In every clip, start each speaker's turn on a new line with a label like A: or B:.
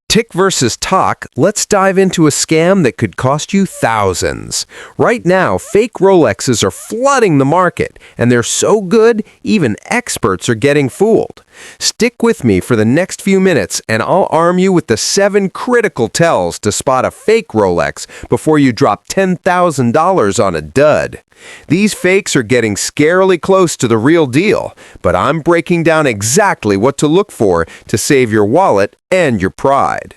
A: Tick versus Tock, let's dive into a scam that could cost you thousands. Right now, fake Rolexes are flooding the market, and they're so good, even experts are getting fooled. Stick with me for the next few minutes, and I'll arm you with the 7 critical tells to spot a fake Rolex before you drop $10,000 on a dud. These fakes are getting scarily close to the real deal, but I'm breaking down exactly what to look for to save your wallet and your pride.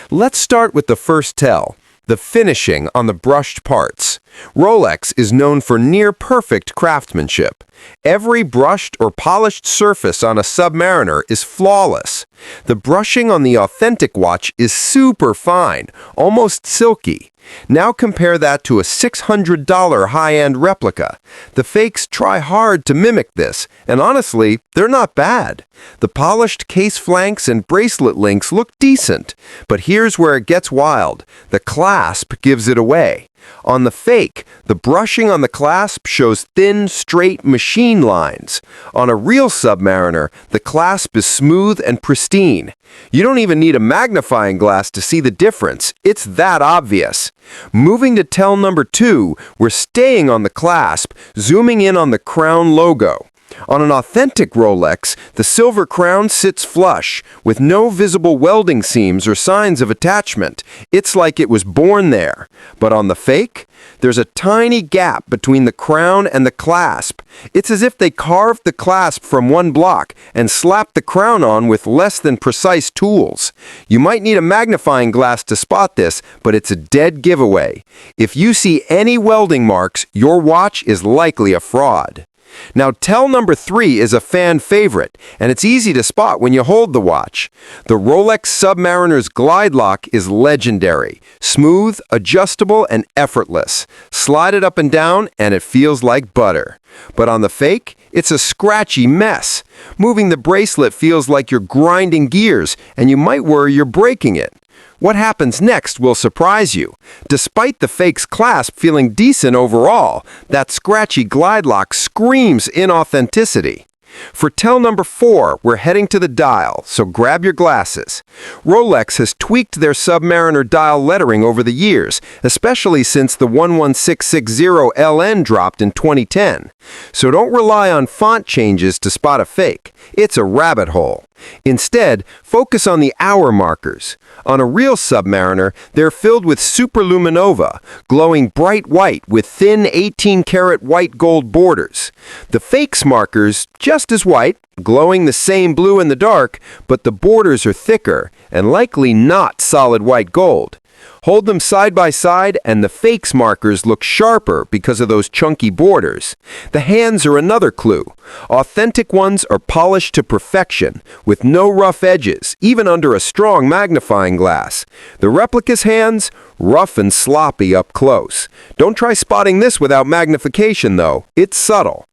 A: Let's start with the first tell, the finishing on the brushed parts. Rolex is known for near-perfect craftsmanship. Every brushed or polished surface on a Submariner is flawless. The brushing on the authentic watch is super fine, almost silky. Now compare that to a $600 high-end replica. The fakes try hard to mimic this, and honestly, they're not bad. The polished case flanks and bracelet links look decent, but here's where it gets wild. The clasp gives it away. On the fake, the brushing on the clasp shows thin, straight machine lines. On a real Submariner, the clasp is smooth and pristine. You don't even need a magnifying glass to see the difference. It's that obvious. Moving to tell number 2, we're staying on the clasp, zooming in on the crown logo. On an authentic Rolex, the silver crown sits flush, with no visible welding seams or signs of attachment. It's like it was born there. But on the fake, there's a tiny gap between the crown and the clasp. It's as if they carved the clasp from one block and slapped the crown on with less than precise tools. You might need a magnifying glass to spot this, but it's a dead giveaway. If you see any welding marks, your watch is likely a fraud. Now, tell number 3 is a fan favorite, and it's easy to spot when you hold the watch. The Rolex Submariner's glide lock is legendary. Smooth, adjustable, and effortless. Slide it up and down, and it feels like butter. But on the fake, it's a scratchy mess. Moving the bracelet feels like you're grinding gears, and you might worry you're breaking it. What happens next will surprise you. Despite the fake's clasp feeling decent overall, that scratchy glide lock screams inauthenticity. For tell number 4, we're heading to the dial, so grab your glasses. Rolex has tweaked their Submariner dial lettering over the years, especially since the 11660LN dropped in 2010. So don't rely on font changes to spot a fake. It's a rabbit hole. Instead, focus on the hour markers. On a real Submariner, they're filled with superluminova, glowing bright white with thin 18-karat white gold borders. The fake's markers, just as white, glowing the same blue in the dark, but the borders are thicker and likely not solid white gold. Hold them side by side and the fake's markers look sharper because of those chunky borders. The hands are another clue. Authentic ones are polished to perfection, with no rough edges, even under a strong magnifying glass. The replica's hands, rough and sloppy up close. Don't try spotting this without magnification, though. It's subtle.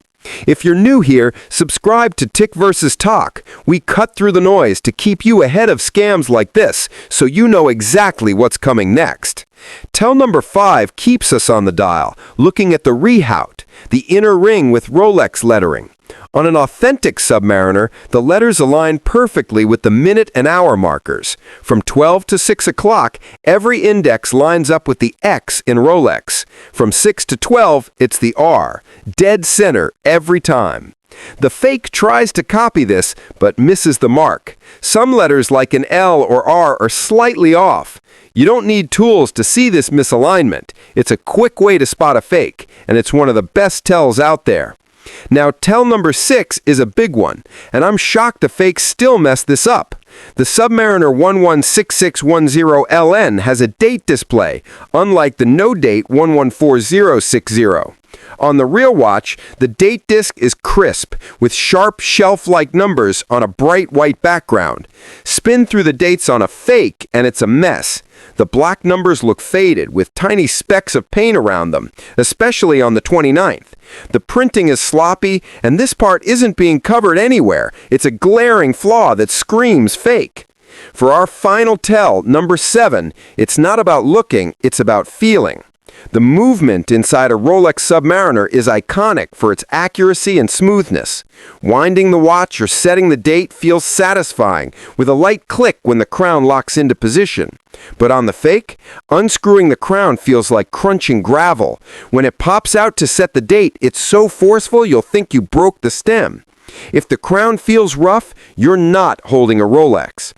A: If you're new here, subscribe to Tick vs. Tock. We cut through the noise to keep you ahead of scams like this, so you know exactly what's coming next. Tell number 5 keeps us on the dial, looking at the rehaut, the inner ring with Rolex lettering. On an authentic Submariner, the letters align perfectly with the minute and hour markers. From 12 to 6 o'clock, every index lines up with the X in Rolex. From 6 to 12, it's the R, dead center every time. The fake tries to copy this, but misses the mark. Some letters like an L or R are slightly off. You don't need tools to see this misalignment. It's a quick way to spot a fake, and it's one of the best tells out there. Now, tell number 6 is a big one, and I'm shocked the fakes still mess this up. The Submariner 116610LN has a date display, unlike the no-date 114060. On the real watch, the date disc is crisp, with sharp shelf-like numbers on a bright white background. Spin through the dates on a fake, and it's a mess. The black numbers look faded, with tiny specks of paint around them, especially on the 29th. The printing is sloppy, and this part isn't being covered anywhere. It's a glaring flaw that screams fake. For our final tell, number 7, it's not about looking, it's about feeling. The movement inside a Rolex Submariner is iconic for its accuracy and smoothness. Winding the watch or setting the date feels satisfying, with a light click when the crown locks into position. But on the Fake, unscrewing the crown feels like crunching gravel. When it pops out to set the date, it's so forceful you'll think you broke the stem. If the crown feels rough, you're not holding a Rolex.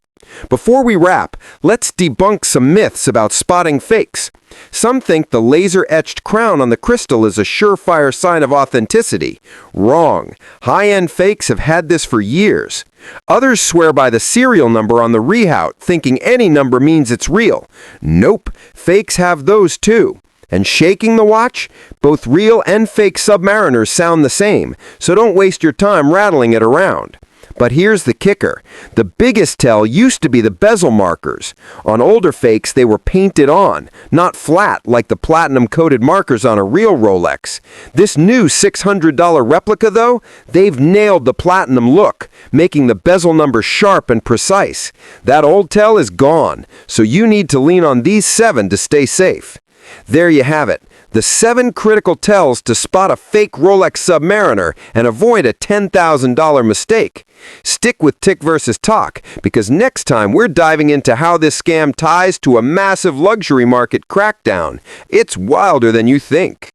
A: Before we wrap, let's debunk some myths about spotting fakes. Some think the laser-etched crown on the crystal is a surefire sign of authenticity. Wrong. High-end fakes have had this for years. Others swear by the serial number on the rehaut, thinking any number means it's real. Nope, fakes have those too. And shaking the watch? Both real and fake Submariners sound the same, so don't waste your time rattling it around. But here's the kicker. The biggest tell used to be the bezel markers. On older fakes, they were painted on, not flat like the platinum-coated markers on a real Rolex. This new $600 replica, though, they've nailed the platinum look, making the bezel number sharp and precise. That old tell is gone, so you need to lean on these 7 to stay safe. There you have it, the 7 critical tells to spot a fake Rolex Submariner and avoid a $10,000 mistake. Stick with Tick vs. Talk, because next time we're diving into how this scam ties to a massive luxury market crackdown. It's wilder than you think.